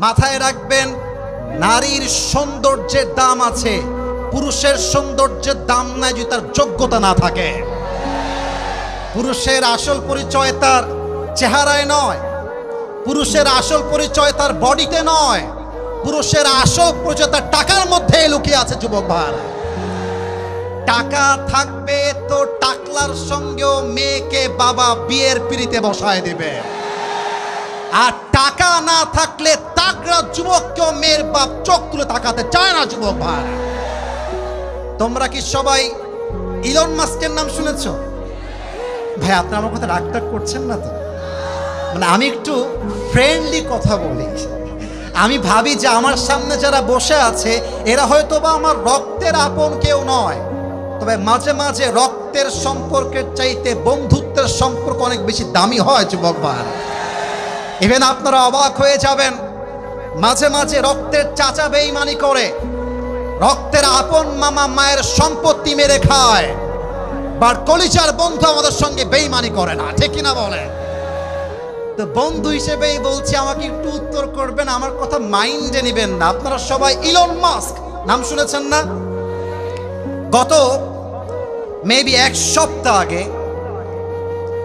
মাথায় রাখবেন, নারীর সৌন্দর্যের দাম আছে, পুরুষের সৌন্দর্যের দাম নাই যদি তার যোগ্যতা না থাকে। পুরুষের আসল পরিচয় তার চেহারায় নয়, পুরুষের আসল পরিচয় তার বডিতে নয়, পুরুষের আসল পরিচয় তার টাকার মধ্যে লুকিয়ে আছে। যুবক ভাই, টাকা থাকবে তো টাকলার সঙ্গেও মেয়েকে বাবা বিয়ের পিড়িতে বসায় দেবে, আর টাকা না থাকলে তাকড়া যুবককেও মেয়ের বাপ চোখ তুলে তাকাতে চায় না। যুবক ভাই, তোমরা কি সবাই ইলন মাস্কের নাম শুনেছো? ভাই আপনারা আমার কথা রাগ টাগ করছেন না তো? মানে আমি একটু ফ্রেন্ডলি কথা বলি। আমি ভাবি যে আমার সামনে যারা বসে আছে এরা হয়তো বা আমার রক্তের আপন কেউ নয়, তবে মাঝে মাঝে রক্তের সম্পর্কের চাইতে বন্ধুত্বের সম্পর্ক অনেক বেশি দামি হয়। যুবক ভাই, ইভেন আপনারা অবাক হয়ে যাবেন, মাঝে মাঝে রক্তের চাচা বেঈমানি করে, রক্তের আপন মামা মায়ের সম্পত্তি মেরে খায়, বাট কলিজার বন্ধু আমাদের সঙ্গে বেঈমানি করে না, ঠিক কিনা বলে? তো বন্ধু হিসেবেই বলছি, আমাকে একটু উত্তর করবেন, আমার কথা মাইন্ডে নেবেন না। আপনারা সবাই ইলন মাস্ক নাম শুনেছেন না? গত মেবি এক সপ্তাহ আগে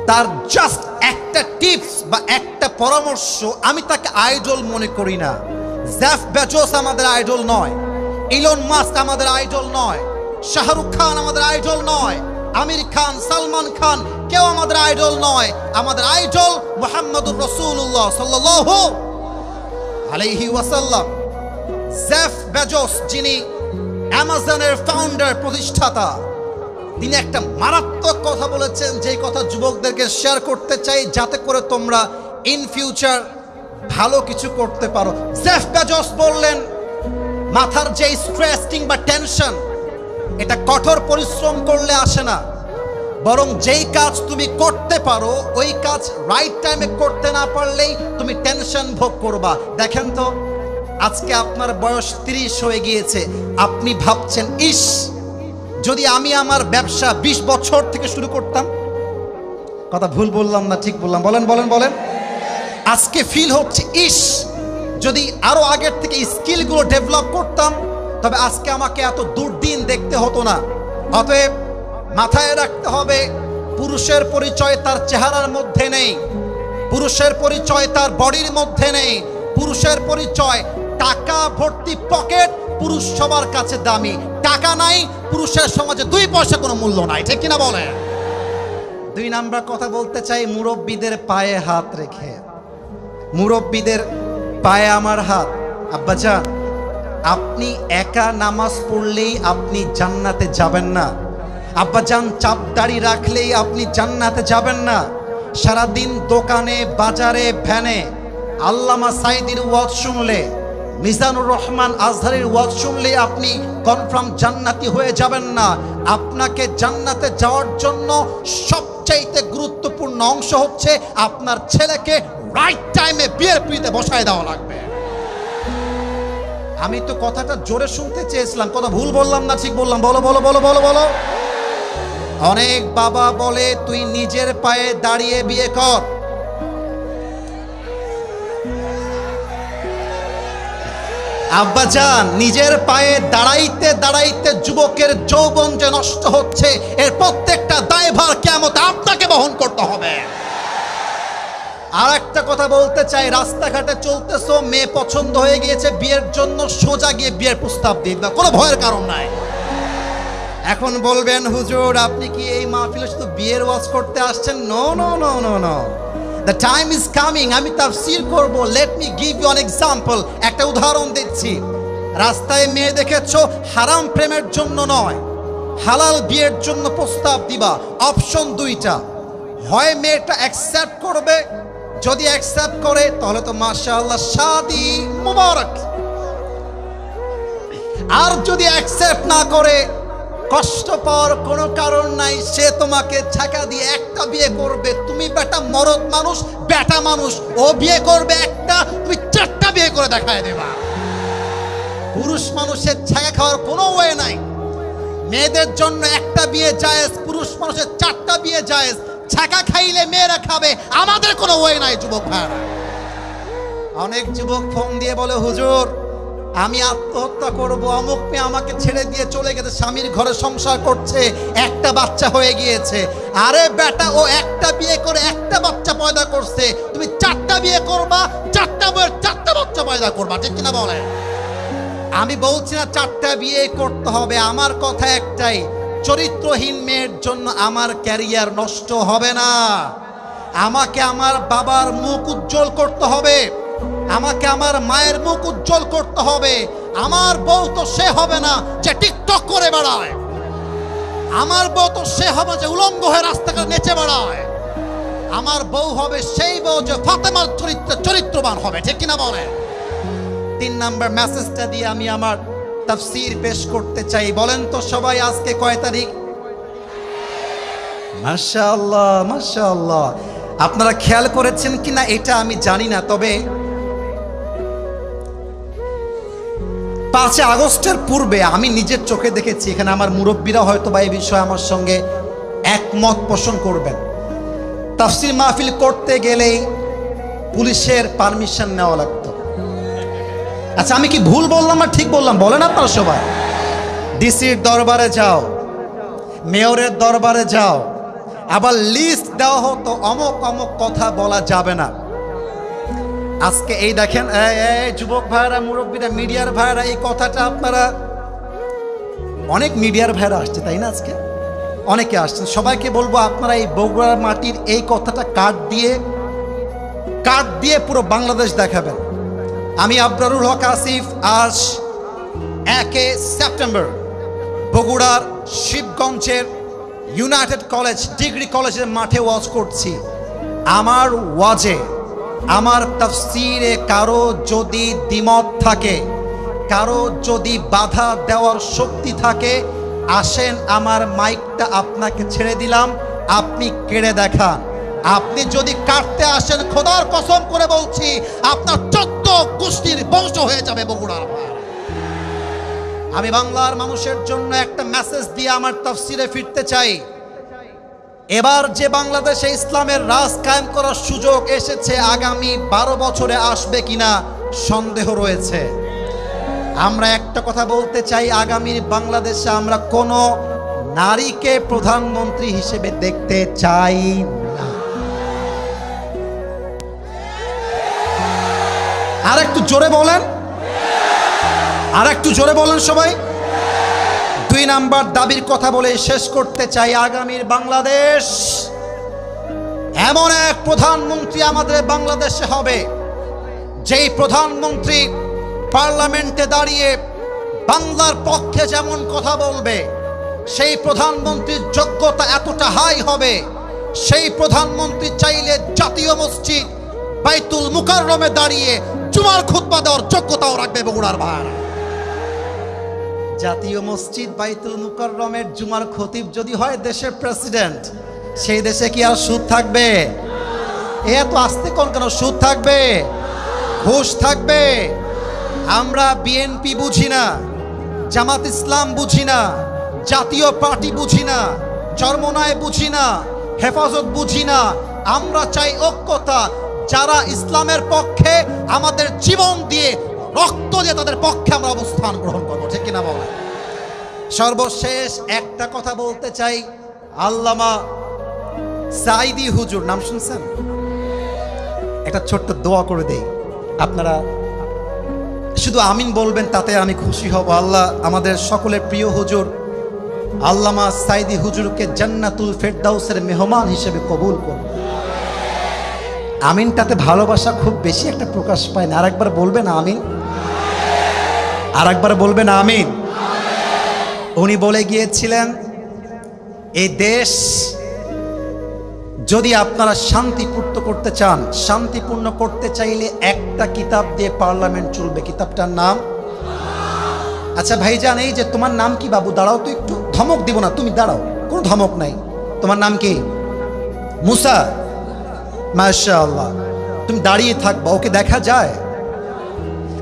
তার জাস্ট একটা টিপস বা একটা পরামর্শ, আমি তাকে আইডল মনে করি না। জেফ বেজোস আমাদের আইডল নয়, ইলন মাস্ক আমাদের আইডল নয়, শাহরুখ খান আমাদের আইডল নয়, আমির খান, সালমান খান কেউ আমাদের আইডল নয়। আমাদের আইডল মুহাম্মদুর রাসূলুল্লাহ সাল্লাল্লাহু আলাইহি ওয়াসাল্লাম। জেফ বেজোস, যিনি অ্যামাজনের ফাউন্ডার, প্রতিষ্ঠাতা, তিনি একটা মারাত্মক কথা বলেছেন, যেই কথা যুবকদেরকে শেয়ার করতে চাই যাতে করে তোমরা ইন ফিউচার ভালো কিছু করতে পারো। জেফ বেজোস বললেন, মাথার যে স্ট্রেস কিংবা টেনশন, এটা কঠোর পরিশ্রম করলে আসে না, বরং যেই কাজ তুমি করতে পারো ওই কাজ রাইট টাইমে করতে না পারলেই তুমি টেনশন ভোগ করবা। দেখেন তো, আজকে আপনার বয়স 30 হয়ে গিয়েছে, আপনি ভাবছেন ইস যদি আমি আমার ব্যবসা 20 বছর থেকে শুরু করতাম। কথা ভুল বললাম না ঠিক বললাম? বলেন বলেন বলেন। আজকে ফিল হচ্ছে ইস যদি আরো আগের থেকে স্কিলগুলো ডেভেলপ করতাম, তবে আজকে আমাকে এত দুর্দিন দেখতে হতো না। অতএব মাথায় রাখতে হবে, পুরুষের পরিচয় তার চেহারার মধ্যে নেই, পুরুষের পরিচয় তার বডির মধ্যে নেই, পুরুষের পরিচয় টাকা ভর্তি পকেট। পুরুষ সবার কাছে দামি, টাকা নাই, পুরুষের সমাজে 2 পয়সা কোনো মূল্য নাই, ঠিক কিনা বলে? 2 নাম্বার কথা বলতে চাই, মুরব্বীদের পায়ে হাত রেখে। মুরব্বীদের পায়ে আমার হাত। আব্বাজান, আপনি একা নামাজ পড়লেই আপনি জান্নাতে যাবেন না। আব্বাজান, চাপ দাড়ি রাখলেই আপনি জান্নাতে যাবেন না। সারাদিন দোকানে, বাজারে, ভ্যানে আল্লামা সাইদির ওয়াজ শুনলে, মিজানুর রহমান আজহারের ওয়াজ শুনলে আপনি কনফার্ম জান্নাতি হয়ে যাবেন না। আপনাকে জান্নাতে যাওয়ার জন্য সবচাইতে গুরুত্বপূর্ণ অংশ হচ্ছে আপনার ছেলেকে রাইট টাইমে বিয়ের পিড়িতে বসায় দেওয়া লাগবে। আমি তো কথাটা জোরে শুনতে চেয়েছিলাম, কথা ভুল বললাম না ঠিক বললাম? বলো বলো বলো বলো বলো। অনেক বাবা বলে তুই নিজের পায়ে দাঁড়িয়ে বিয়ে কর। আব্বাজান, নিজের পায়ে দাঁড়াইতে দাঁড়াইতে যুবকের যৌবন যে নষ্ট হচ্ছে, এর প্রত্যেকটা দায়ভার কিয়ামতে আপনাকে বহন করতে হবে। আর একটা কথা বলতে চাই, রাস্তাঘাটে চলতেছো, মেয়ে পছন্দ হয়ে গিয়েছে, বিয়ের জন্য সোজা গিয়ে বিয়ের প্রস্তাব দিয়ে দাও, কোনো ভয়ের কারণ নাই। এখন বলবেন হুজুর আপনি কি এই মাহফিলে শুধু বিয়ের ওয়াজ করতে আসছেন? No no no no no, the time is coming, আমি তাফসীর করব। Let me give you an example. একটা উদাহরণ দিচ্ছি। রাস্তায় মেয়ে দেখেছো, হারাম প্রেমের জন্য নয়, হালাল বিয়ের জন্য প্রস্তাব দিবা। অপশন 2টা, হয় মেয়েটা অ্যাকসেপ্ট করবে, যদি অ্যাকসেপ্ট করে তাহলে তো মাশাআল্লাহ শাদি মুবারক, আর যদি অ্যাকসেপ্ট না করে কষ্ট পাওয়ার কোনো কারণ নাই, সে তোমাকে ছাকা দিয়ে একটা বিয়ে করবে। তুমি বেটা মরদ মানুষ, বেটা মানুষ, ও বিয়ে করবে একটা, তুমি 4টা বিয়ে করে দেখায় দেবা। পুরুষ মানুষের ছাকা খাওয়ার কোনো ওয়ে নাই। মেয়েদের জন্য একটা বিয়ে জায়েজ, পুরুষ মানুষের 4টা বিয়ে জায়েজ। ছাকা খাইলে মেয়েরা খাবে, আমাদের কোনো ওয়ে নাই। যুবক ভাইরা, অনেক যুবক ফোন দিয়ে বলে, হুজুর আমি আত্মহত্যা করব, অমুক মেয়ে আমাকে ছেড়ে দিয়ে চলে গেছে, স্বামীর ঘরে সংসার করছে, একটা বাচ্চা হয়ে গিয়েছে। আরে বেটা, ও একটা বিয়ে করে একটা বাচ্চা পয়দা করছে, তুমি চারটা বিয়ে করবা, চারটা বইয়ের চারটা বাচ্চা পয়দা করবা, ঠিক কিনা বলে? আমি বলছি না চারটা বিয়ে করতে হবে, আমার কথা একটাই, চরিত্রহীন মেয়ের জন্য আমার ক্যারিয়ার নষ্ট হবে না। আমাকে আমার বাবার মুখ উজ্জ্বল করতে হবে, আমাকে আমার মায়ের মুখ উজ্জ্বল করতে হবে। আমার বউ তো সে হবে না যে টিকটক করে বেড়ায়, আমার বউ তো সে হবে যে উলঙ্গ হয়ে রাস্তাঘাটে নেচে বেড়ায়। আমার বউ হবে সেই বউ যে ফাতেমার চরিত্রবান হবে, ঠিক কিনা বলে? 3 নাম্বার মেসেজটা দিয়ে আমি আমার তাফসীর পেশ করতে চাই। বলেন তো সবাই, আজকে কয় তারিখ? মাশাআল্লাহ মাশাআল্লাহ। আপনারা খেয়াল করেছেন কিনা এটা আমি জানি না, তবে 5 আগস্টের পূর্বে আমি নিজের চোখে দেখেছি, এখানে আমার মুরব্বীরা হয়তো বা এই বিষয়ে আমার সঙ্গে একমত পোষণ করবেন, তাফসীর মাহফিল করতে গেলেই পুলিশের পারমিশন নেওয়া লাগতো। আচ্ছা, আমি কি ভুল বললাম না ঠিক বললাম? বলেন আপনারা সবাই। ডিসির দরবারে যাও, মেয়রের দরবারে যাও, আবার লিস্ট দেওয়া হতো অমুক অমুক কথা বলা যাবে না। আজকে এই দেখেন, যুবক ভাইরা, মুরব্বীরা, মিডিয়ার ভাইরা, এই কথাটা আপনারা, অনেক মিডিয়ার ভাইরা আসছে তাই না? আজকে অনেকে আসছেন, সবাইকে বলবো আপনারা এই বগুড়ার মাটির এই কথাটা কাট দিয়ে পুরো বাংলাদেশ দেখাবেন। আমি আবরারুল হক আসিফ আজ 1 সেপ্টেম্বর বগুড়ার শিবগঞ্জের ইউনাইটেড কলেজ ডিগ্রি কলেজের মাঠে ওয়াজ করছি। আমার ওয়াজে, আমার তাফসীরে কারো যদি দ্বিমত থাকে, কারো যদি বাধা দেওয়ার শক্তি থাকে, আসেন আমার মাইকটা আপনাকে ছেড়ে দিলাম, আপনি কেড়ে দেখান। আপনি যদি কাটতে আসেন, খোদার কসম করে বলছি আপনার 14 গোষ্ঠীর বংশ হয়ে যাবে বগুড়ার। আমি বাংলার মানুষের জন্য একটা মেসেজ দিয়ে আমার তাফসীরে ফিরতে চাই। এবার যে বাংলাদেশে ইসলামের রাজ কায়েম করার সুযোগ এসেছে, আগামী 12 বছরে আসবে কিনা সন্দেহ রয়েছে। আমরা একটা কথা বলতে চাই, আগামী বাংলাদেশে আমরা কোনো নারীকে প্রধানমন্ত্রী হিসেবে দেখতে চাই না। আর একটু জোরে বলেন, আর একটু জোরে বলেন সবাই। 2 নাম্বার দাবির কথা বলে শেষ করতে চাই। আগামীর বাংলাদেশ, এমন এক প্রধানমন্ত্রী আমাদের বাংলাদেশে হবে, যেই প্রধানমন্ত্রী পার্লামেন্টে দাঁড়িয়ে বাংলার পক্ষে যেমন কথা বলবে, সেই প্রধানমন্ত্রীর যোগ্যতা এতটা হাই হবে, সেই প্রধানমন্ত্রী চাইলে জাতীয় মসজিদ বাইতুল মুকাররমে দাঁড়িয়ে জুমার খুতবা দেওয়ার যোগ্যতাও রাখবে বগুড়ার ভাইরা। জাতীয় মসজিদ বাইতুল মুকাররমের জুমার খতিব যদি হয় দেশের প্রেসিডেন্ট, সেই দেশে কি আর সুদ থাকবে? এত আস্তে কোন কেন? সুদ থাকবে, ঘুষ থাকবে। আমরা বিএনপি বুঝি না, জামাত ইসলাম বুঝি না, জাতীয় পার্টি বুঝি না, চরমনায় বুঝি না, হেফাজত বুঝি না। আমরা চাই ঐক্যতা। যারা ইসলামের পক্ষে, আমাদের জীবন দিয়ে, রক্ত দিয়ে তাদের পক্ষে আমরা অবস্থান গ্রহণ করবো, ঠিক কিনা বলে? সর্বশেষ একটা কথা বলতে চাই। আল্লামা সাঈদী হুজুর নাম শুনছেন? একটা ছোট্ট দোয়া করে দেই, আপনারা শুধু আমিন বলবেন, তাতে আমি খুশি হব। আল্লাহ আমাদের সকলের প্রিয় হুজুর আল্লামা সাঈদী হুজুরকে জান্নাতুল ফেরদাউসের মেহমান হিসেবে কবুল করুন। আমিনটাতে ভালোবাসা খুব বেশি একটা প্রকাশ পায় না। আরেকবার বলবেন আমিন, আরেকবার বলবেন আমিন। উনি বলে গিয়েছিলেন, এই দেশ যদি আপনারা শান্তিপূর্ণ করতে চান, শান্তিপূর্ণ করতে চাইলে একটা কিতাব দিয়ে পার্লামেন্ট চলবে। কিতাবটার নাম, আচ্ছা ভাইজান, এই যে তোমার নাম কি বাবু? দাঁড়াও তো একটু, ধমক দিব না, তুমি দাঁড়াও, কোনো ধমক নাই। তোমার নাম কি? মুসা। মাশাআল্লাহ, তুমি দাঁড়িয়ে থাকবা। ওকে দেখা যায়?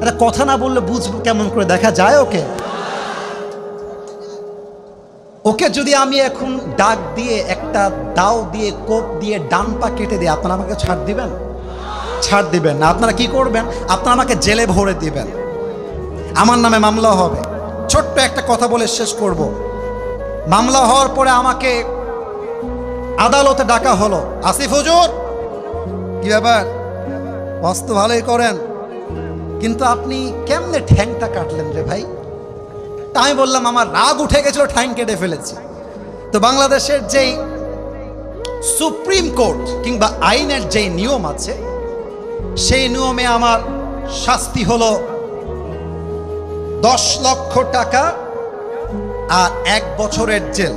আরে কথা না বললে বুঝবো কেমন করে? দেখা যায় ওকে? ওকে যদি আমি এখন ডাক দিয়ে, একটা দাও দিয়ে, কোপ দিয়ে ডান পা কেটে দিই, আপনারা আমাকে ছাড় দিবেন? ছাড় দিবেন না। আপনারা কি করবেন? আপনারা আমাকে জেলে ভরে দিবেন, আমার নামে মামলা হবে। ছোট্ট একটা কথা বলে শেষ করব। মামলা হওয়ার পরে আমাকে আদালতে ডাকা হলো। আসিফ হুজুর, কি ব্যাপার? অস্ত ভালোই করেন, কিন্তু আপনি কেমনে ঠ্যাংটা কাটলেন রে ভাই? তা আমি বললাম আমার রাগ উঠে গেছিল, ঠ্যাং কেটে ফেলেছি। তো বাংলাদেশের যেই সুপ্রিম কোর্ট কিংবা আইনের যেই নিয়ম আছে, সেই নিয়মে আমার শাস্তি হলো 10 লক্ষ টাকা আর 1 বছরের জেল।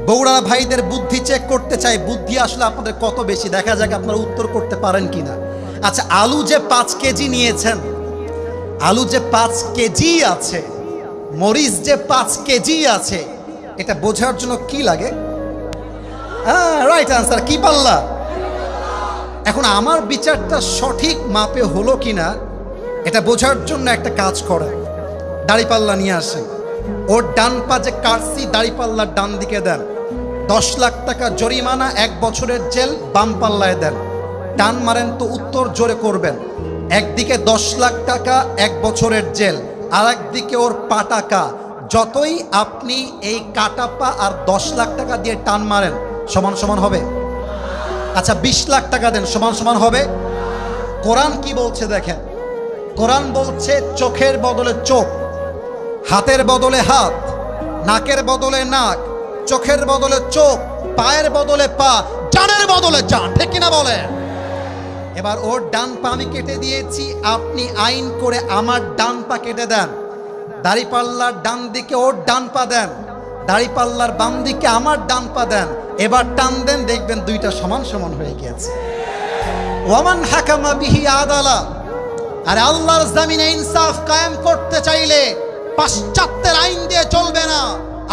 বগুড়া ভাইদের বুদ্ধি চেক করতে চাই, বুদ্ধি আসলে আপনাদের কত বেশি, দেখা যাক আপনারা উত্তর করতে পারেন কিনা। আচ্ছা, আলু যে 5 কেজি নিয়েছেন, আলু যে 5 কেজি আছে, মরিচ যে 5 কেজি আছে, এটা বোঝার জন্য কি লাগে? রাইট আনসার, কি পাল্লা। এখন আমার বিচারটা সঠিক মাপে হলো কিনা এটা বোঝার জন্য একটা কাজ করেন, দাড়িপাল্লা নিয়ে আসেন, ওর ডান পা যে কাটছি দাড়িপাল্লার ডান দিকে দেন, 10 লাখ টাকা জরিমানা, 1 বছরের জেল বাম পাল্লায় দেন। টান মারেন তো উত্তর জোরে করবেন। একদিকে 10 লাখ টাকা 1 বছরের জেল, আর একদিকে ওর পা টাকা। যতই আপনি এই কাটা পা আর 10 লাখ টাকা দিয়ে টান মারেন, সমান সমান হবে? আচ্ছা 20 লাখ টাকা দেন, সমান সমান হবে? কোরআন কি বলছে দেখেন। কোরআন বলছে চোখের বদলে চোখ, হাতের বদলে হাত, নাকের বদলে নাক, চোখের বদলে চোখ, পায়ের বদলে পা, জানের বদলে জান। ঠিক কিনা বলে? এবার ওর ডান পা আমি কেটে দিয়েছি, আপনি আইন করে আমার ডান পা কেটে দেন। দাড়িপাল্লার ডান দিকে ওর ডান পা দেন, দাড়িপাল্লার বাম দিকে আমার ডান পা দেন। এবার টান দেন, দেখবেন দুইটা সমান সমান হয়ে গিয়েছে। ওয়ামান হাকামা বিহি আদালা। আর আল্লাহর জমিনে ইনসাফ কায়েম করতে চাইলে পাশ্চাত্যের আইন দিয়ে চলবে না।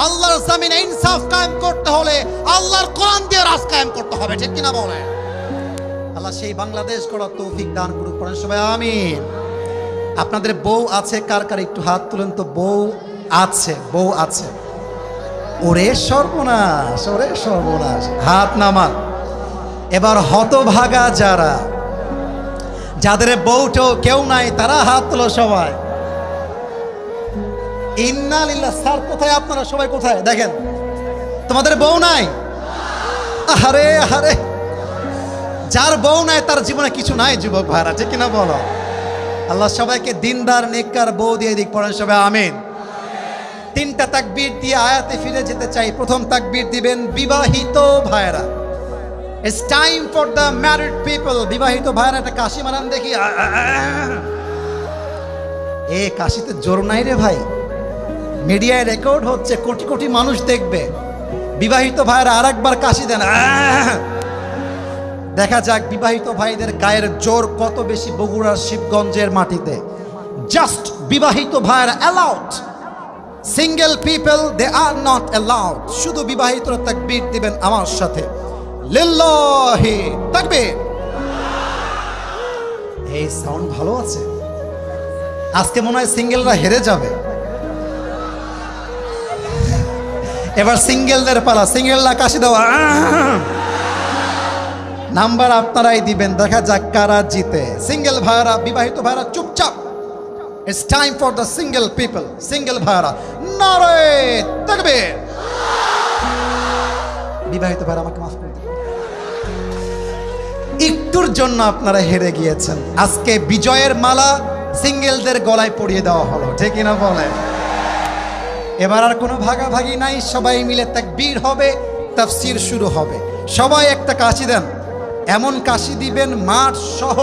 আল্লাহর জমিনে ইনসাফ কায়েম করতে হলে আল্লাহর কোরআন দিয়ে রাজ কায়েম করতে হবে। ঠিক কিনা বলে? আল্লাহ সেই বাংলাদেশ করার তৌফিক দান করুক, পড়েন সবাই আমিন। আপনাদের বউ আছে কার কার? একটু হাত তুলেন তো। বউ আছে, বউ আছে। ওরে সর্বনাশ, ওরে সর্বনাশ, হাত নামান। এবার হতভাগা যারা, যাদের বউটাও কেউ নাই, তারা হাত তোলো সবাই। ইন্নালিল্লাহ। স্যার কোথায়? আপনারা সবাই কোথায়? দেখেন, তোমাদের বউ নাই? আরে আরে, যার বউ নাই তার জীবনে কিছু নাই যুবক ভাইরা। ঠিক কিনা বলো? আল্লাহ সবাইকে দিনদার নেককার বউ দিয়ে দিক, পড়েন সবাই আমিন। 3টা তাকবীর দিয়ে আয়াতে ফিরে যেতে চাই। প্রথম তাকবীর দিবেন বিবাহিত ভাইরা। It's time for the married people. বিবাহিত ভাইরা একটা কাশি মারান দেখি। এ কাশিতে জোর নাই রে ভাই, মিডিয়ায় রেকর্ড হচ্ছে, কোটি কোটি মানুষ দেখবে। বিবাহিত ভাইরা আরেকবার কাশি দেন। দেখা যাক বিবাহিত ভাইদের গায়ের জোর কত বেশি বগুড়ার শিবগঞ্জের মাটিতে। জাস্ট বিবাহিত ভাইরা allowed, single people they are not allowed. শুধু বিবাহিতরা তাকবীর দিবেন আমার সাথে, লিল্লাহি তাকবীর। এই সাউন্ড ভালো আছে। আজকে মনে হয় সিঙ্গেলরা হেরে যাবে। এবার সিঙ্গেলদের পালা, সিঙ্গেলরা কাশি দেওয়া। নাম্বার আপনারাই দিবেন, দেখা যাক কারা জিতে। সিঙ্গেল ভাইরা, বিবাহিত ভাইরা চুপচাপ। It's time for the single people. Single ভাইরা নারে তাকবীর। বিবাহিত ভাইরা আমাকে মাফ করে দিন, একটুর জন্য আপনারা হেরে গিয়েছেন। আজকে বিজয়ের মালা সিঙ্গেলদের গলায় পরিয়ে দেওয়া হলো। ঠিক কিনা বলেন? এবার আর কোনো ভাগাভাগি নাই, সবাই মিলে তাকবীর হবে, তাফসীর শুরু হবে। সবাই একটা কাশি দেন, এমন কাশি দিবেন মাঠ সহ,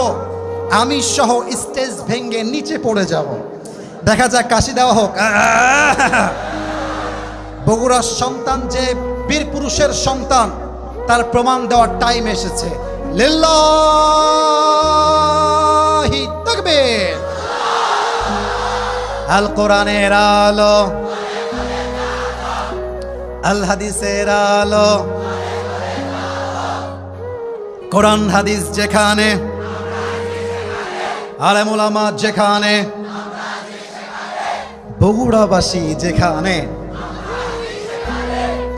আমি সহ স্টেজ ভেঙে নিচে পড়ে যাব। দেখা যাক কাশি দেওয়া হোক। বগুড়ার সন্তান যে বীর পুরুষের সন্তান, তার প্রমাণ দেওয়ার টাইম এসেছে। লিল্লাহি তাকবীর। আল কোরআনের আলো, আল হাদিসের আলো, কোরআন হাদিস যেখানে, আলেম ওলামা যেখানে, বগুড়াবাসী যেখানে।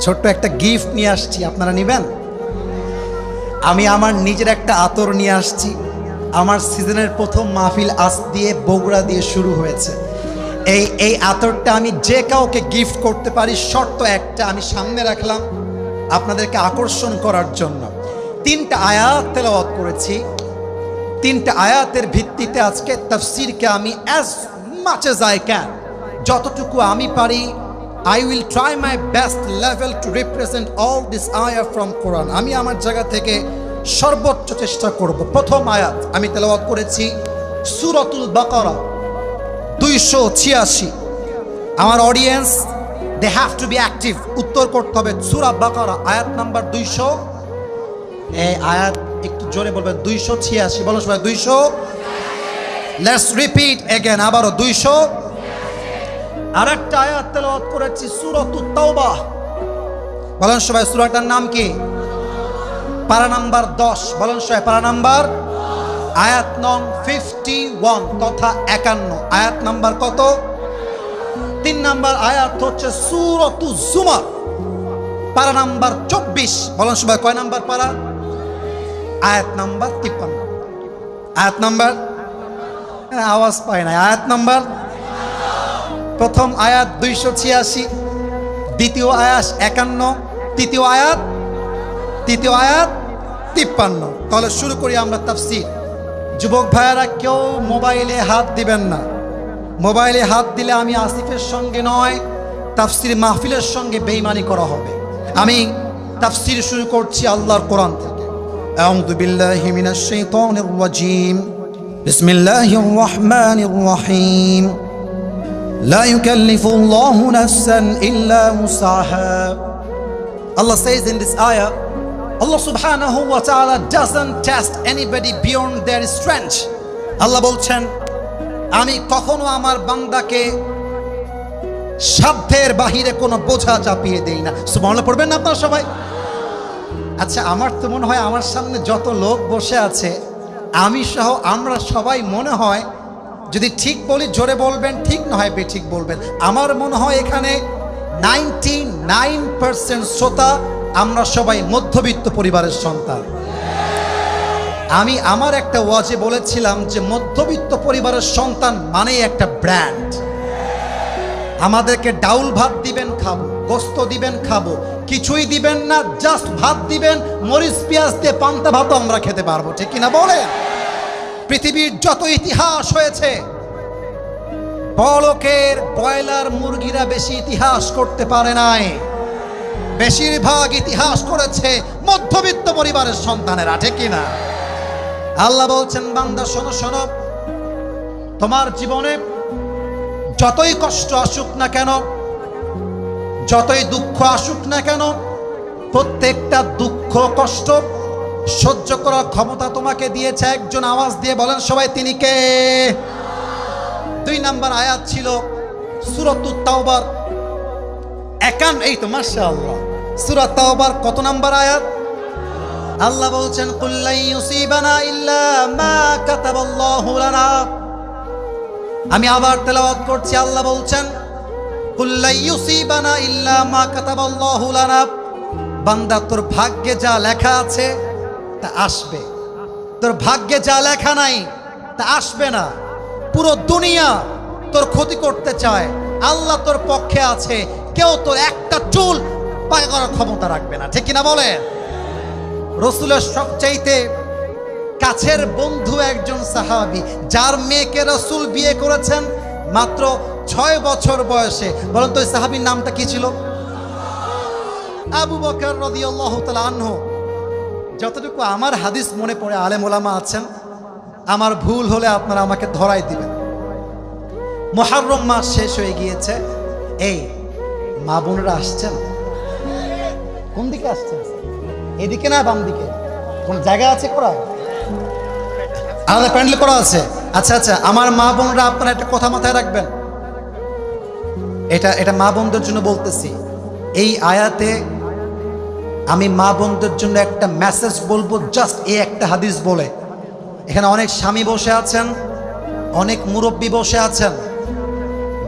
ছোট্ট একটা গিফট নিয়ে আসছি, আপনারা নেবেন? আমি আমার নিজের একটা আতর নিয়ে আসছি, আমার সিজনের প্রথম মাহফিল আজ দিয়ে বগুড়া দিয়ে শুরু হয়েছে। এই আতরটা আমি যে কাউকে গিফট করতে পারি, শর্ত একটা আমি সামনে রাখলাম আপনাদেরকে আকর্ষণ করার জন্য। 3টা আয়াত তেলাওয়াত করেছি, 3টা আয়াতের ভিত্তিতে আজকে তাফসীরকে আমি as much as I can, যতটুকু আমি পারি, I will try my best level to represent all this ayah from Quran. আমি আমার জায়গা থেকে সর্বোচ্চ চেষ্টা করব। প্রথম আয়াত আমি তেলাওয়াত করেছি সূরাতুল বাকারা 286। আমার audience they have to be active, উত্তর করতে হবে। সূরা বাকারা আয়াত নাম্বার 200, এই আয়াত একটু জোরে বলবেন, 286 বলো সবাই, 200। লেটস রিপিট এগেন, আবারও 200। আরেকটা আয়াত তেলাওয়াত করেছি সূরাতুত তাওবাহ, বলেন সবাই সূরাটার নাম কি? পারা নাম্বার 10, বলেন সবাই পারা নাম্বার, আয়াত নং 51 তথা 51। আয়াত নাম্বার কত? 3 নাম্বার আয়াত হচ্ছে সূরাতুজ জুমার, পারা নাম্বার 24, বলেন সবাই কয় নাম্বার পারা? আয়াত নাম্বার 53। আয়াত নাম্বার, আওয়াজ পায় না, আয়াত নাম্বার, প্রথম আয়াত 286, দ্বিতীয় আয়াত 51, তৃতীয় আয়াত 53। তাহলে শুরু করি আমরা তাফসীর। যুবক ভাইয়েরা কেউ মোবাইলে হাত দিবেন না, মোবাইলে হাত দিলে আমি আসিফের সঙ্গে নয়, তাফসীর মাহফিলের সঙ্গে বেঈমানি করা হবে। আমি তাফসীর শুরু করছি আল্লাহর কোরআন থেকে। আউযু বিল্লাহি মিনাশ শাইতানির রাজীম, বিসমিল্লাহির রহমানির রহিম। لا يكلف الله نفسا إلا وسعها. Allah says in this ayah, Allah subhanahu wa ta'ala doesn't test anybody beyond their strength. Allah বলছেন, আমি কখনো আমার বান্দাকে সাধ্যের বাহিরে কোনো বোঝা চাপিয়ে দেই না। সুবহানাল্লাহ পড়বেন না আপনারা সবাই? আচ্ছা, আমার তো মনে হয় আমার সামনে যত লোক বসে আছে, আমি সহ আমরা সবাই মনে হয়, যদি ঠিক বলি জোরে বলবেন, ঠিক না হয় বেঠিক বলবেন, আমার মনে হয় এখানে 99% শ্রোতা আমরা সবাই মধ্যবিত্ত পরিবারের সন্তান। আমি আমার একটা ওয়াজে বলেছিলাম যে মধ্যবিত্ত পরিবারের সন্তান মানেই একটা ব্র্যান্ড। আমাদেরকে ডাউল ভাত দিবেন খাবো, গোস্ত দিবেন খাবো, কিছুই দিবেন না, জাস্ট ভাত দিবেন, মরিচ পেঁয়াজ দিয়ে পান্তা ভাতও আমরা খেতে পারবো, ঠিক কিনা বলেন? পৃথিবীর যত ইতিহাস হয়েছে, বড়লোকের ব্রয়লার মুরগিরা বেশি ইতিহাস করতে পারে নাই, বেশিরভাগ ইতিহাস করেছে মধ্যবিত্ত পরিবারের সন্তানেরা, ঠিক কিনা? আল্লাহ বলছেন, বান্দা শোনো শোনো, তোমার জীবনে যতই কষ্ট আসুক না কেন, যতই দুঃখ আসুক না কেন, প্রত্যেকটা দুঃখ কষ্ট সহ্য করার ক্ষমতা তোমাকে দিয়েছে একজন। আওয়াজ দিয়ে বলেন সবাই, তিনি কে? 2 নাম্বার আয়াত ছিল সূরাতুত তাওবার 51। এই তো মাশাআল্লাহ, সূরা তাওবার কত নাম্বার আয়াত? আল্লাহ বলছেন, কুল লা ইউসিবানা ইল্লা মা কাতাবাল্লাহু লানা। আমি আবার তেলাওয়াত করছি, আল্লাহ বলছেন, কুল লা ইউসিবানা ইল্লা মা কাতাবাল্লাহু লানা। বান্দা, তোর ভাগ্যে যা লেখা আছে তা আসবে, তোর ভাগ্যে যা লেখা নাই তা আসবে না। পুরো দুনিয়া তোর ক্ষতি করতে চায়, আল্লাহ তোর পক্ষে আছে, কেউ তোর একটা চুল পায় করার ক্ষমতা রাখবে না, ঠিক কিনা বলেন? রাসূলের সবচাইতে কাছের বন্ধু একজন সাহাবী, যার মেয়েকে রাসূল বিয়ে করেছেন মাত্র 6 বছর বয়সে। বলেন তো ওই সাহাবীর নামটা কি ছিল? আবু বকর রাদিয়াল্লাহু তাআলা আনহু। যতটুকু আমার হাদিস মনে পড়ে, আলেম ওলামা আছেন, আমার ভুল হলে আপনারা আমাকে ধরাই দিবেন। মুহররম মাস শেষ হয়ে গিয়েছে, এই মা বোনরা আসছেন, কোন দিকে আসছেন? এদিকে না বাম দিকে? কোন জায়গা আছে করা? আলাদা প্যান্ডেল করা আছে? আচ্ছা আচ্ছা, আমার মা বোনরা আপনারা একটা কথা মাথায় রাখবেন, এটা মা বোনদের জন্য বলতেছি। এই আয়াতে আমি মা বোনদের জন্য একটা মেসেজ বলবো, জাস্ট এই একটা হাদিস বলে। এখানে অনেক স্বামী বসে আছেন, অনেক মুরব্বী বসে আছেন,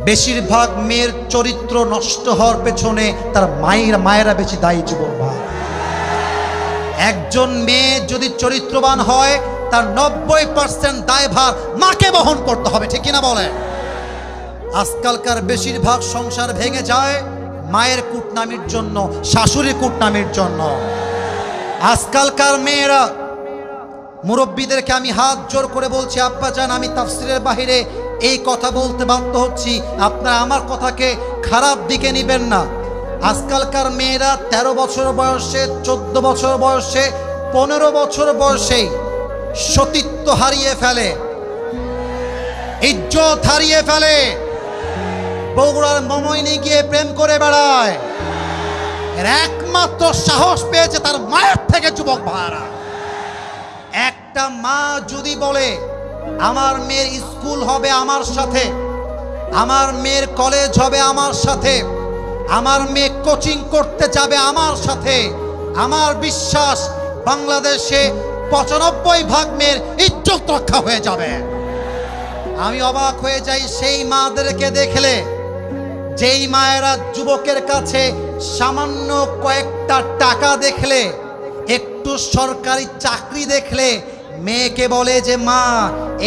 বেশিরভাগ মেয়ের চরিত্র নষ্ট হওয়ার পেছনে তার মায়েরা বেশি দায়ী। যুবক ভাই, একজন মেয়ে যদি চরিত্রবান হয় তার 90% দায়ভার মাকে বহন করতে হবে, ঠিক কিনা বলে? আজকালকার বেশিরভাগ সংসার ভেঙে যায় মায়ের কুটনামির জন্য, শাশুড়ি কুটনামির জন্য। আজকালকার মেয়েরা, মুরব্বীদেরকে আমি হাত জোর করে বলছি, আব্বা জান আমি তাফসিরের বাহিরে এই কথা বলতে বাধ্য হচ্ছি, আপনারা আমার কথাকে খারাপ দিকে নেবেন না। আজকালকার মেয়েরা 13 বছর বয়সে, 14 বছর বয়সে, 15 বছর বয়সেই সতীত্ব হারিয়ে ফেলে, ইজ্জত হারিয়ে ফেলে, বগুড়ার মমইনি গিয়ে প্রেম করে বেড়ায়। এর একমাত্র সাহস পেয়েছে তার মায়ের থেকে। যুবক ভাইরা, একটা মা যদি বলে আমার মেয়ের স্কুল হবে আমার সাথে, আমার মেয়ের কলেজ হবে আমার সাথে, আমার মেয়ে কোচিং করতে যাবে আমার সাথে, আমার বিশ্বাস বাংলাদেশে 95% মেয়ের ইজ্জত রক্ষা হয়ে যাবে। আমি অবাক হয়ে যাই সেই মাদেরকে দেখলে, যেই মায়েরা যুবকের কাছে সামান্য কয়েকটা টাকা দেখলে, একটু সরকারি চাকরি দেখলে মেয়েকে বলে যে মা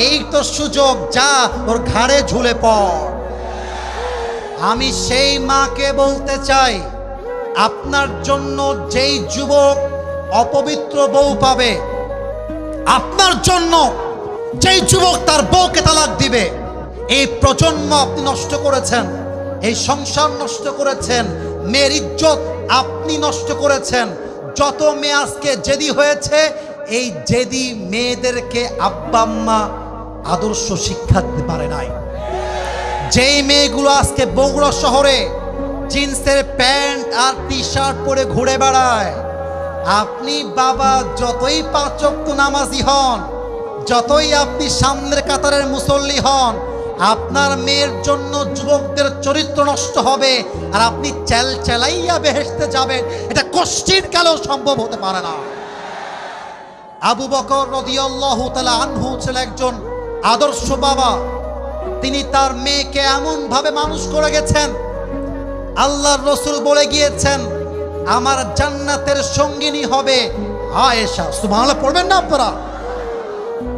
এই তো সুযোগ, যা ওর ঘাড়ে ঝুলে পড়। আমি সেই মাকে বলতে চাই, আপনার জন্য যেই যুবক অপবিত্র বউ পাবে, আপনার জন্য যেই যুবক তার বউকে তালাক দিবে, এই প্রজন্ম আপনি নষ্ট করেছেন, এই সংসার নষ্ট করেছেন, মেয়ের ইজ্জত আপনি নষ্ট করেছেন। যত মেয়ে আজকে জেদি হয়েছে, এই জেদি মেয়েদেরকে আব্বা আম্মা আদর্শ শিক্ষা দিতে পারে নাই। যেই মেয়েগুলো আজকে বগুড়া শহরে জিন্সের প্যান্ট আর টি শার্ট পরে ঘুরে বেড়ায়, আপনি বাবা যতই 5 ওয়াক্ত নামাজি হন, যতই আপনি সামনের কাতারের মুসল্লি হন, আপনার মেয়ের জন্য যুবকদের চরিত্র নষ্ট হবে আর আপনি চেলাইয়া বেহেশতে যাবেন, এটা কোশ্চিন কালেও সম্ভব হতে পারে না। আবু বকর রাদিয়াল্লাহু তাআলা আনহু ছিলেন একজন আদর্শ বাবা। তিনি তার মেয়েকে এমন ভাবে মানুষ করে গেছেন, আল্লাহর রাসূল বলে গিয়েছেন আমার জান্নাতের সঙ্গিনী হবে আয়েশা। সুবহানাল্লাহ পড়বেন না আপনারা?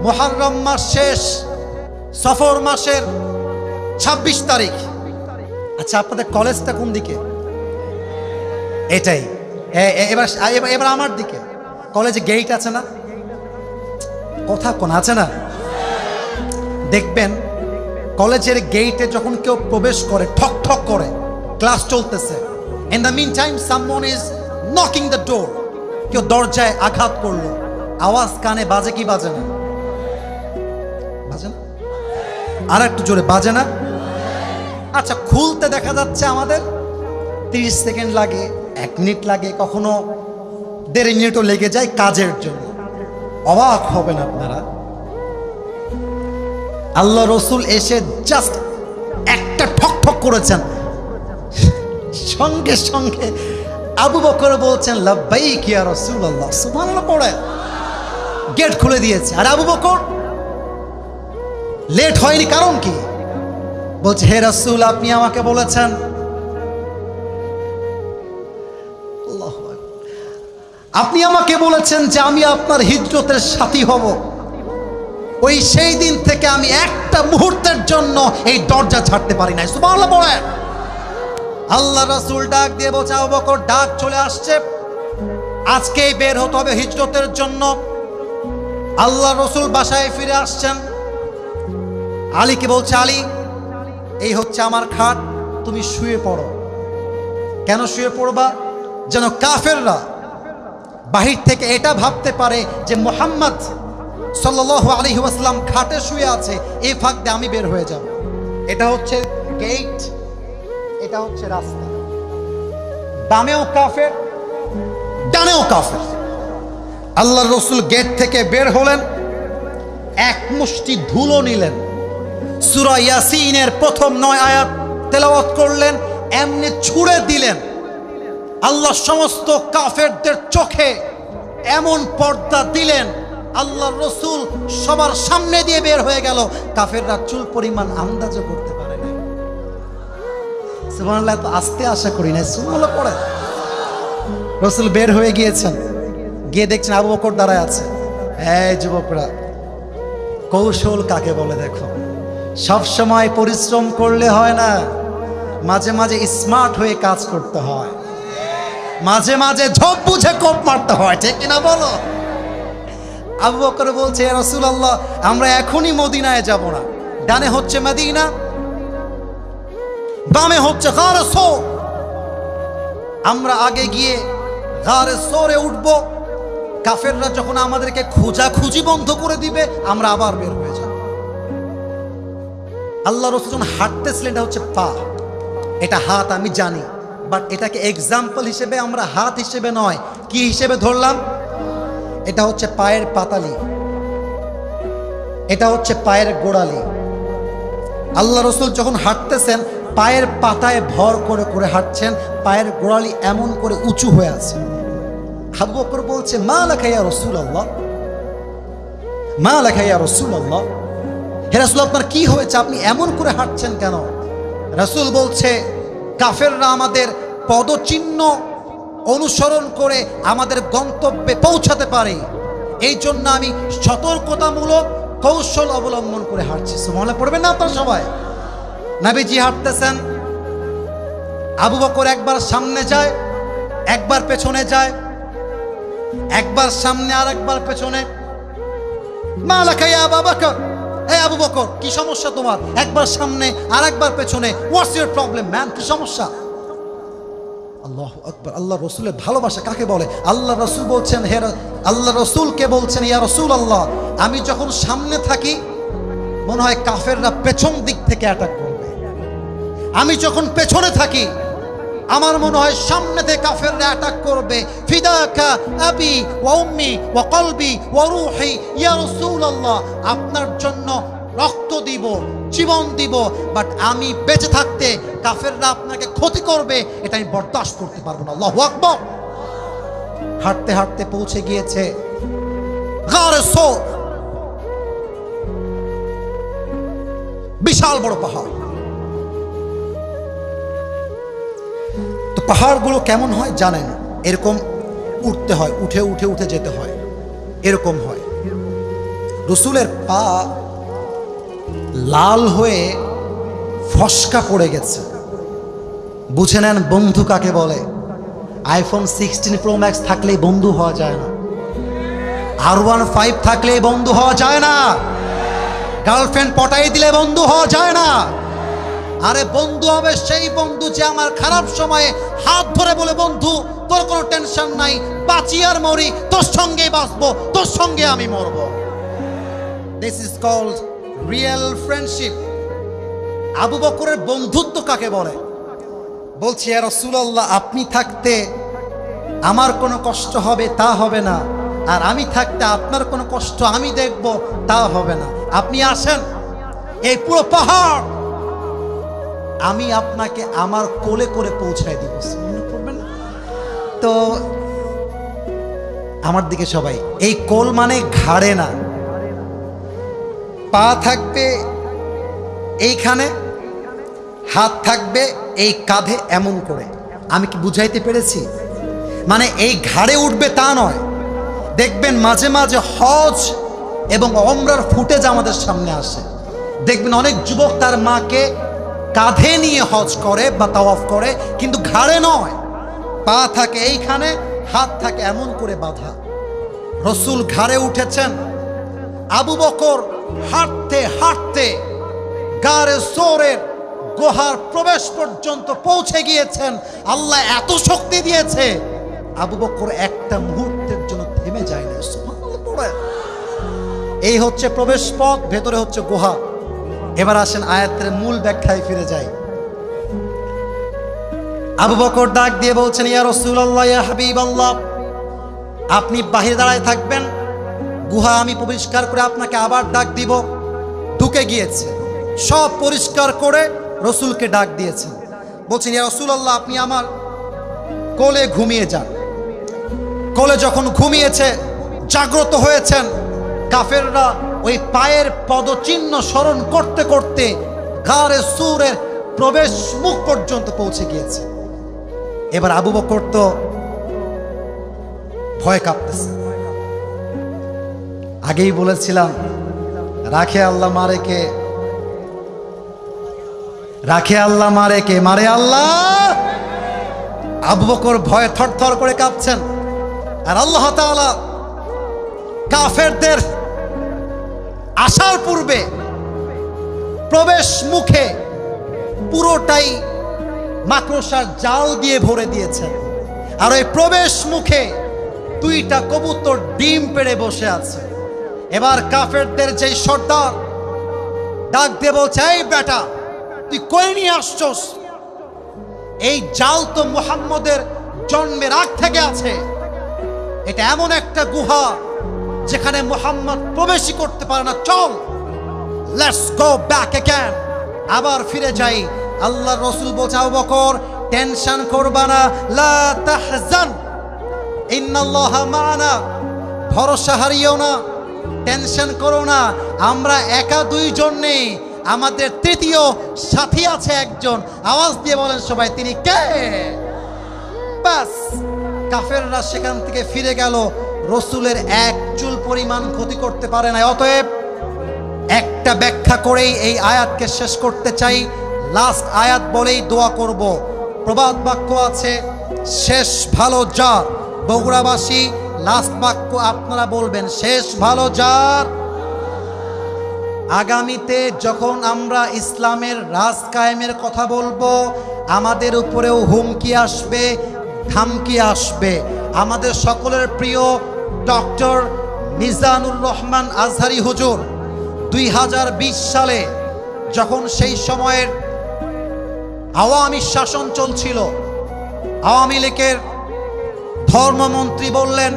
মুহররম মাস শেষ, সফর মাসের 26 তারিখ। আচ্ছা, আপনাদের কলেজটা কোন দিকে? এটাই। এবার আমার দিকে কলেজে গেট আছে না? কথা কোন আছে না? দেখবেন কলেজের গেটে যখন কেউ প্রবেশ করে, ঠক ঠক করে, ক্লাস চলতেছে, in the meantime someone is knocking the door, কেউ দরজায় আঘাত করলো, আওয়াজ কানে বাজে কি বাজে না? বাজে না? আর একটু জোরে বাজে না? আচ্ছা, খুলতে দেখা যাচ্ছে আমাদের 30 সেকেন্ড লাগে, 1 মিনিট লাগে, কখনো 1.5 মিনিটও লেগে যায় কাজের জন্য। অবাক হবেন আপনারা, আল্লাহ রসুল এসে জাস্ট একটা ঠক ঠক করেছেন, সঙ্গে সঙ্গে আবু বকর বলছেন লাব্বাইক ইয়া রাসূলুল্লাহ, সুবহানাল্লাহ পড়ে গেট খুলে দিয়েছে। আর আবু বকর লেট হয়নি, কারণ কি? বলছে হে রাসূল, আপনি আমাকে বলেছেন, আপনি আমাকে বলেছেন যে আমি আপনার হিজরতের সাথী হব। ওই সেই দিন থেকে আমি একটা মুহূর্তের জন্য এই দরজা ছাড়তে পারি নাই। সুবহানাল্লাহ পড়ে। আল্লাহ রাসূল ডাক দিয়ে বলছে আবু বকর, ডাক চলে আসছে, আজকেই বের হতে হবে হিজরতের জন্য। আল্লাহ রাসূল বাসায় ফিরে আসছেন, আলীকে বলছে আলী, এই হচ্ছে আমার খাট, তুমি শুয়ে পড়ো। কেন শুয়ে পড়বা? যেন কাফেররা বাহির থেকে এটা ভাবতে পারে যে মুহাম্মদ সাল্লাল্লাহু আলাইহি ওয়াসাল্লাম খাটে শুয়ে আছে, এই ফাঁক দিয়ে আমি বের হয়ে যাব। এটা হচ্ছে গেট, এটা হচ্ছে রাস্তা, বামেও কাফের, ডানেও কাফের। আল্লাহর রাসূল গেট থেকে বের হলেন, এক মুষ্টি ধুলো নিলেন, সূরা ইয়াসিনের প্রথম 9 আয়াত তেলাওয়াত করলেন, এমনি ছুঁড়ে দিলেন। আল্লাহ সমস্ত কাফেরদের চোখে এমন পর্দা দিলেন, আল্লাহর রাসূল সবার সামনে দিয়ে বের হয়ে গেল, কাফেররা চুল পরিমাণ আন্দাজও করতে পারে না। সুবহানাল্লাহ, তো আস্তে আশা করি না, সুবহানাল্লাহ পড়ে। রাসূল বের হয়ে গিয়েছেন, গিয়ে দেখছেন আবু বকর দাঁড়ায় আছে। এই যুবকরা, কৌশল কাকে বলে দেখো, সব সময় পরিশ্রম করলে হয় না, মাঝে মাঝে স্মার্ট হয়ে কাজ করতে হয়, মাঝে মাঝে ঝোপ বুঝে কোপ মারতে হয়, ঠিক কিনা বলো? আবু বকর বলছে, ইয়া রাসূলুল্লাহ, আমরা এখনই মদিনায় যাব না। ডানে হচ্ছে মদিনা, বামে হচ্ছে গারে সৌর। আমরা আগে গিয়ে গারে সৌরে উঠব, কাফেররা যখন আমাদেরকে খোঁজাখুঁজি বন্ধ করে দিবে আমরা আবার বের হয়ে যাব। আল্লাহ রাসূল যখন হাঁটতেছিলেন, এটা হচ্ছে পা, এটা হাত আমি জানি, বাট এটাকে এক্সাম্পল হিসেবে আমরা হাত হিসেবে নয়, কি হিসেবে ধরলাম? এটা হচ্ছে পায়ের পাতালি, এটা হচ্ছে পায়ের গোড়ালি। আল্লাহ রাসূল যখন হাঁটতেছেন পায়ের পাতায় ভর করে করে হাঁটছেন, পায়ের গোড়ালি এমন করে উঁচু হয়ে আছে। আবু বকর বলছে, মা লাকা ইয়া রাসূলুল্লাহ, মা লাকা ইয়া রাসূলুল্লাহ, হে রাসূল আপনার কি হয়েছে, আপনি এমন করে হাঁটছেন কেন? রাসূল বলছে, কাফেররা আমাদের পদচিহ্ন অনুসরণ করে আমাদের গন্তব্যে পৌঁছাতে পারে, এই জন্য আমি সতর্কতামূলক কৌশল অবলম্বন করে হাঁটছি। সুবহানাল্লাহ পড়বেন না আপনারা সবাই? নবীজি হাঁটতেছেন, আবু বকর একবার সামনে যায়, একবার পেছনে যায়, একবার সামনে আর একবার পেছনে। মা লাকা ইয়া আবু বকর, এই আবু বকর কি সমস্যা তোমার? একবার সামনে আর একবার পেছনে, হোয়াটস ইউর প্রবলেম ম্যান, কি সমস্যা? আল্লাহু আকবার। আল্লাহ রাসূলের ভালোবাসা কাকে বলে? আল্লাহ রাসূল বলছেন, হে আল্লাহ রাসূলকে বলছেন, ইয়া রাসূলুল্লাহ, আমি যখন সামনে থাকি মনে হয় কাফেররা পেছন দিক থেকে অ্যাটাক করবে, আমি যখন পেছনে থাকি আমার মনে হয় সামনে থেকে কাফেররা অ্যাটাক করবে। ফিদাকা আবি ওয়া উম্মি ওয়া কলবি ওয়া রূহি ইয়া রাসূলুল্লাহ, আপনার জন্য রক্ত দিব, জীবন দিব, বাট আমি বেঁচে থাকতে কাফেররা আপনাকে ক্ষতি করবে এটা আমি বরদাস্ত করতে পারবো না। আল্লাহু আকবার। হাঁটতে হাঁটতে পৌঁছে গিয়েছে গারে সৌর, বিশাল বড় পাহাড়। তো পাহাড়গুলো কেমন হয় জানেন? এরকম উঠতে হয়, উঠে উঠে উঠে যেতে হয়, এরকম হয়। রাসূলের পা লাল হয়ে ফসকা পড়ে গেছে। বুঝে নেন বন্ধু কাকে বলে। আইফোন 16 প্রো ম্যাক্স থাকলেই বন্ধু হওয়া যায় না, R15 থাকলেই বন্ধু হওয়া যায় না, গার্লফ্রেন্ড পটাই দিলে বন্ধু হওয়া যায় না। আরে বন্ধু হবে সেই বন্ধু যে আমার খারাপ সময়ে হাত ধরে বলে, বন্ধু তোর কোনো টেনশন নাই, বাঁচি আর মরি তোর সঙ্গেই বাঁচবো, তোর সঙ্গে আমি মরবো। This is called real friendship. Abu বকরের বন্ধুত্ব কাকে বলে? বলছি, ইয়া রাসূলুল্লাহ, আপনি থাকতে আমার কোনো কষ্ট হবে তা হবে না, আর আমি থাকতে আপনার কোনো কষ্ট আমি দেখব তা হবে না। আপনি আসেন, এই পুরো পাহাড় আমি আপনাকে আমার কোলে করে পৌঁছায় দিব। মনে করবেন না তো? আমার দিকে সবাই, এই কোল মানে ঘাড়ে না, পা থাকবে এইখানে, হাত থাকবে এই কাঁধে এমন করে। আমি কি বুঝাইতে পেরেছি? মানে এই ঘাড়ে উঠবে তা নয়। দেখবেন মাঝে মাঝে হজ এবং ওমরার ফুটেজ আমাদের সামনে আসে, দেখবেন অনেক যুবক তার মাকে কাঁধে নিয়ে হজ করে বা তাওয়াফ করে, কিন্তু ঘাড়ে নয়, পা থাকে এইখানে, হাত থাকে এমন করে বাঁধা। রাসূল ঘাড়ে উঠেছেন, আবু বকর হাঁটতে হাঁটতে গারে সৌরের গুহার প্রবেশ পর্যন্ত পৌঁছে গিয়েছেন। আল্লাহ এত শক্তি দিয়েছে, আবু বকর একটা মুহূর্তের জন্য থেমে যায় না। সুবহানাল্লাহ। এই হচ্ছে প্রবেশ পথ, ভেতরে হচ্ছে গুহা। এবার আসেন আয়াতের মূল ব্যাখ্যায় ফিরে যাই। আবু বকর ডাক দিয়ে বলছেন, ইয়া রাসূলুল্লাহ, ইয়া হাবিবাল্লাহ, আপনি বাহিরে দাঁড়ায় থাকবেন, গুহা আমি পরিষ্কার করে আপনাকে আবার ডাক দিব। ঢুকে গিয়েছে, সব পরিষ্কার করে রাসূলকে ডাক দিয়েছেন। বলছেন, ইয়া রাসূলুল্লাহ, আপনি আমার কোলে ঘুমিয়ে যান। কোলে যখন ঘুমিয়েছে, জাগ্রত হয়েছেন, কাফেররা ওই পায়ের পদচিহ্ন স্মরণ করতে করতে গারে সূরের প্রবেশ মুখ পর্যন্ত পৌঁছে গিয়েছে। এবার আবু বকর তো ভয় কাঁপতেছে। আগেই বলেছিলাম রাখে আল্লাহ মারে কে? রাখে আল্লাহ মারে কে? মারে আল্লাহ। আবু বকর ভয়ে থরথর করে কাঁপছেন, আর আল্লাহ তাআলা কাফেরদের আসার পূর্বে প্রবেশ মুখে পুরোটাই মাকড়সার জাল দিয়ে ভরে দিয়েছেন, আর ওই প্রবেশ মুখে দুইটা কবুতর ডিম পেড়ে বসে আছে। এবার কাফেরদের যেই সর্দার ডাক দিয়ে বলছে, এই বেটা তুই কই নিয়ে আসছস? এই জাল তো মুহাম্মদের জন্মের আগ থেকে আছে। এটা এমন একটা গুহা যেখানে মুহাম্মদ প্রবেশই করতে পারে না। চল, লেটস গো ব্যাক অ্যাগেন, আবার ফিরে যাই। আল্লাহর রাসূল বলছে, আবু বকর টেনশন করবা না, লা তাহজান ইন্নাল্লাহা মা'ানা, ভরসা হারিও না, টেনশন করো না, আমরা একা দুইজন নেই, আমাদের তৃতীয় সাথী আছে একজন। আওয়াজ দিয়ে বলেন সবাই, তিনি কে? বাস কাফেররা সেখান থেকে ফিরে গেল, রসুলের এক চুল পরিমাণ ক্ষতি করতে পারে না। অতএব একটা ব্যাখ্যা করেই এই আয়াতকে শেষ করতে চাই, লাস্ট আয়াত বলেই দোয়া করব। প্রবাদ বাক্য আছে, শেষ ভালো যার। বগুড়াবাসী লাস্ট বাক্য আপনারা বলবেন, শেষ ভালো যার। আগামীতে যখন আমরা ইসলামের রাজ কায়েমের কথা বলবো, আমাদের উপরেও হুমকি আসবে, ধামকি আসবে। আমাদের সকলের প্রিয় ডক্টর মিজানুর রহমান আজহারি হুজুর 2020 সালে যখন সেই সময়ের আওয়ামী শাসন চলছিল, আওয়ামী লীগের ধর্মমন্ত্রী বললেন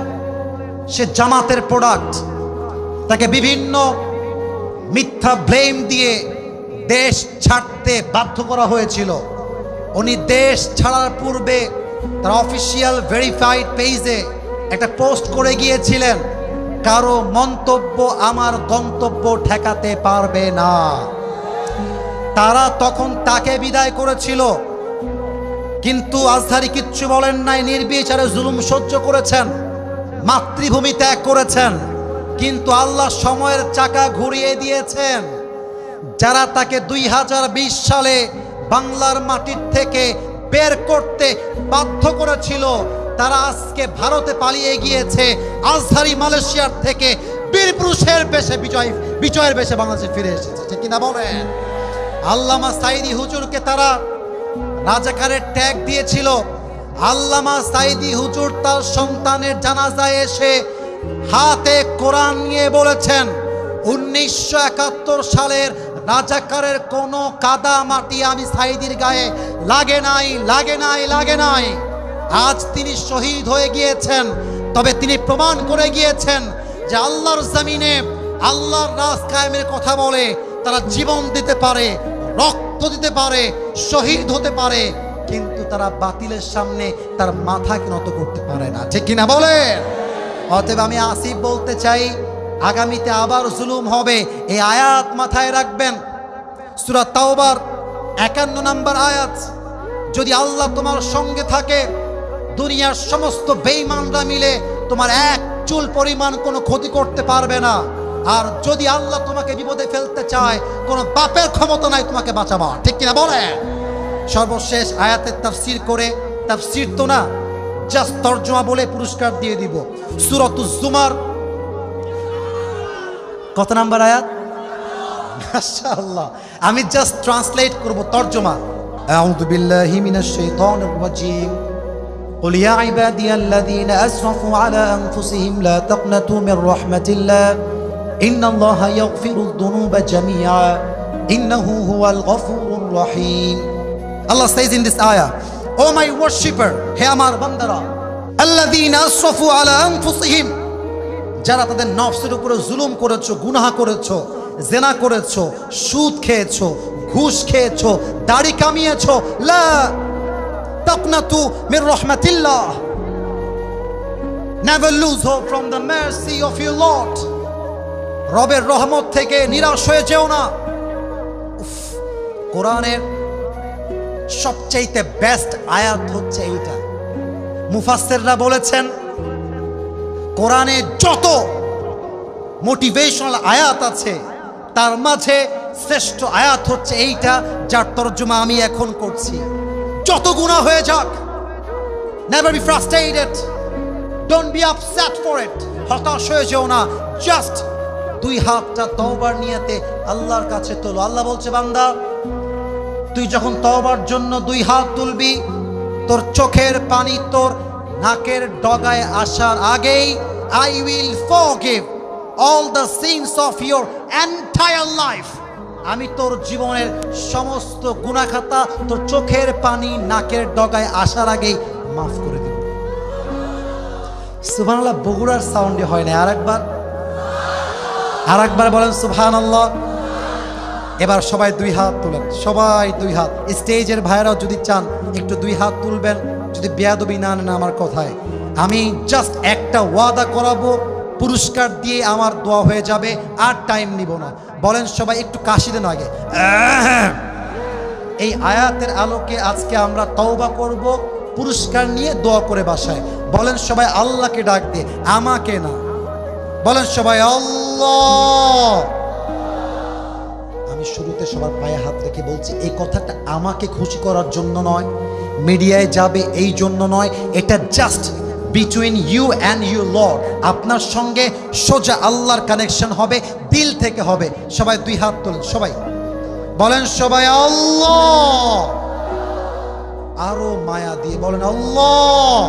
সে জামাতের প্রোডাক্ট, তাকে বিভিন্ন মিথ্যা ব্লেম দিয়ে দেশ ছাড়তে বাধ্য করা হয়েছিল। উনি দেশ ছাড়ার পূর্বে তার অফিসিয়াল ভেরিফাইড পেজে একটা পোস্ট করে গিয়েছিলেন, কারো মন্তব্য আমার গন্তব্য ঠেকাতে পারবে না। তারা তখন তাকে বিদায় করেছিল, কিন্তু আজহারি কিচ্ছু বলেন নাই, নির্বিচারে জুলুম সহ্য করেছেন, মাতৃভূমি ত্যাগ করেছেন। কিন্তু আল্লাহ সময়ের চাকা ঘুরিয়ে দিয়েছেন। যারা তাকে 2020 সালে বাংলার মাটির থেকে বের করতে বাধ্য করেছিল, তারা আজকে ভারতে পালিয়ে গিয়েছে। আজহারি মালয়েশিয়ার থেকে বীর পুরুষের বেশে বিজয়ের বেশে বাংলাদেশে ফিরে এসেছে, ঠিক কিনা বলেন? আল্লামা সাইদি হুজুরকে তারা রাজাকারের ট্যাগ দিয়েছিল। আল্লামা সাইদি হুজুর তার সন্তানের জানাজায় এসে হাতে কোরআন নিয়ে বলেছেন, 1971 সালের রাজাকারের কোনো কাদা মাটি আমি সাইদির গায়ে লাগে নাই, লাগে নাই, লাগে নাই। আজ তিনি শহীদ হয়ে গিয়েছেন, তবে তিনি প্রমাণ করে গিয়েছেন যে আল্লাহর জমিনে আল্লাহর রাজ কায়েমের কথা বলে তারা জীবন দিতে পারে, রক্ত দিতে পারে, শহীদ হতে পারে, কিন্তু তারা বাতিলের সামনে তার মাথাকে নত করতে পারে না, ঠিক কিনা বলেন? অতএব আমি আসিফ বলতে চাই, আগামীতে আবার জুলুম হবে, এই আয়াত মাথায় রাখবেন। সূরা তাওবার 51 নম্বর আয়াত, যদি আল্লাহ তোমার সঙ্গে থাকে, দুনিয়ার সমস্ত বেঈমানরা মিলে তোমার এক চুল পরিমাণ কোনো ক্ষতি করতে পারবে না। আর যদি আল্লাহ তোমাকে বিপদে ফেলতে চায়, কোনো বাপের ক্ষমতা নাই তোমাকে বাঁচাবার, ঠিক কিনা বলেন? সর্বশেষ আয়াতের তাফসীর করে, তাফসীর তো না, জাস্ট তরজমা বলে পুরস্কার দিয়ে দিব। সূরাতুজ জুমার কত নাম্বার আয়াত? মাশাআল্লাহ, আমি জাস্ট ট্রান্সলেট করব, তরজমা। আউযু বিল্লাহি মিনাশ শাইতানির রাজীম। قل يا عبادي الذين أسرفوا على أنفسهم لا تقنطوا من رحمة الله إن الله يغفر الذنوب جميعا إنه هو الغفور الرحيم. Allah says in this ayah, "O my worshipper, হে আমার বান্দারা, আল্লাযীনা আসরাফু আলা আনফুসিহিম, যারা তাদের নফসের উপরে জুলুম করেছো, গুনাহ করেছো, জিনা করেছো, সুদ খেয়েছো, ঘুষ খেয়েছো, দাড়ি কামিয়েছো, লা তাকনাতু Mir রাহমাতিল্লাহ, never lose hope from the mercy of your Lord, রবের রহমত থেকে নিরাশ হয়ে যেও না। কোরআনের সবচেয়ে বেস্ট আয়াত হচ্ছে এইটা। মুফাসসিররা বলেছেন, কোরআনে যত মোটিভেশনাল আয়াত আছে তার মাঝে শ্রেষ্ঠ আয়াত হচ্ছে এইটা, যার তরজমা আমি এখন করছি। যত গুনাহ হয়ে যাক, never be frustrated, don't be upset for it, হতাশ হয়ে যেও না। জাস্ট দুই হাতটা তওবার নিয়তে আল্লাহর কাছে তোলো। আল্লাহ বলছে, বান্দা তুই যখন তওবার জন্য দুই হাত তুলবি, তোর চোখের পানি তোর নাকের ডগায় আসার আগেই I will forgive all the sins of your entire life. আমি তোর জীবনের সমস্ত গুনাহ খাতা তোর চোখের পানি নাকের ডগায় আসার আগেই মাফ করে দেব। সুবহানাল্লাহ বগুড়ার সাউন্ডে হয় না, আরেকবার বলেন সুবহানাল্লাহ। এবার সবাই দুই হাত তুলেন, সবাই দুই হাত। স্টেজের ভাইরাও যদি চান একটু দুই হাত তুলবেন, যদি বেয়াদবি না নেন আমার কথায়। আমি জাস্ট একটা ওয়াদা করাবো, পুরস্কার দিয়ে আমার দোয়া হয়ে যাবে, আর টাইম নিব না। বলেন সবাই একটু কাশি দেন আগে। এই আয়াতের আলোকে আজকে আমরা তওবা করব, পুরস্কার নিয়ে দোয়া করে বাসায়। বলেন সবাই আল্লাহকে ডাক দিয়ে, আমাকে না। বলেন সবাই আল্লাহ। আমি শুরুতে সবার পায়ে হাত রেখে বলছি, এই কথাটা আমাকে খুশি করার জন্য নয়, মিডিয়ায় যাবে এই জন্য নয়, এটা just between you and you lord. আপনার সঙ্গে সোজা আল্লাহর কানেকশন হবে, দিল থেকে হবে। সবাই দুই হাত তোলেন, সবাই বলেন সবাই আল্লাহ। আরো মায়া দিয়ে বলেন আল্লাহ।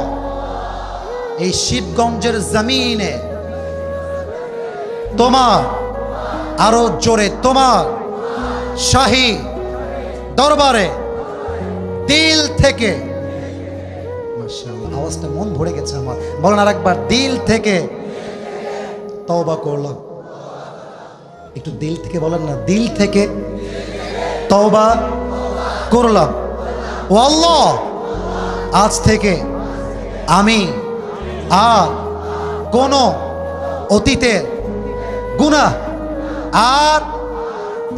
এই শিবগঞ্জের জমিনে তোমার, আরো জোরে, তোমার শাহী দরবারে দিল থেকে, মাশাআল্লাহ আওয়াজটা মন ভরে গেছে আমার। বলেন আরেকবার, দিল থেকে তওবা করলাম। একটু দিল থেকে বলেন না, দিল থেকে তওবা করলাম। ও আল্লাহ, আজ থেকে আমি আর কোনো অতীতের গুনাহ আর,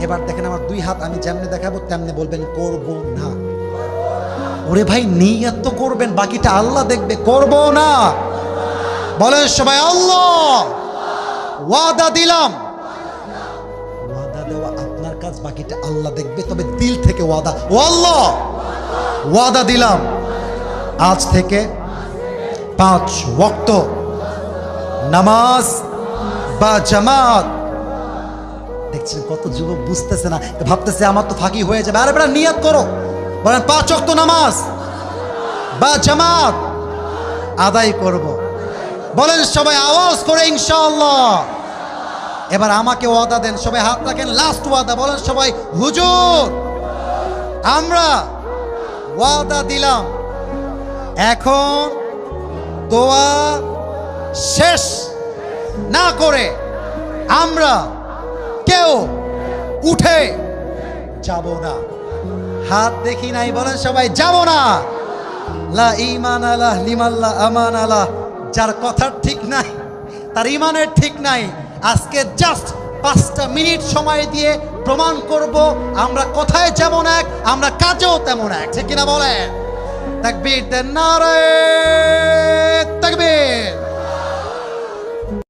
এবার দেখেন আমার দুই হাত আমি যেমনে দেখাবো তেমনি বলবেন করব না। ওরে ভাই নিয়ত তো করবেন, বাকিটা আল্লাহ দেখবে। করব না বলেন সবাই আল্লাহ। ওয়াদা দিলাম। ওয়াদা দেওয়া আপনার কাজ, বাকিটা আল্লাহ দেখবে, তবে দিল থেকে ওয়াদা। ও আল্লাহ, ওয়াদা দিলাম আজ থেকে 5 ওয়াক্ত নামাজ বা জামাত। দেখছেন কত যুবক বুঝতেছে না, ভাবতেছে আমার তো ফাঁকি হয়ে যাবে। আরে বেটা নিয়ত করো, বলেন 5 ওয়াক্ত নামাজ বা জামাত আদায় করব। বলেন সবাই আওয়াজ করে ইনশাআল্লাহ। এবার আমাকে ওয়াদা দেন, সবাই হাত রাখেন, লাস্ট ওয়াদা। বলেন সবাই হুজুর আমরা ওয়াদা দিলাম, এখন দোয়া শেষ না করে আমরা কেউ উঠে যাব না। হাত দেখি নাই, বলেন সবাই যাব না। লা ঈমান আলাহ লিমাল্লা আমান আলাহ। যার কথার ঠিক নাই তার ঈমানের ঠিক নাই। আজকে জাস্ট 5টা মিনিট সময় দিয়ে প্রমাণ করব আমরা কথায় যেমন এক, আমরা কাজেও তেমন এক। ঠিক কিনা বলেন? তাকবীর দেন, নারে তাকবীর।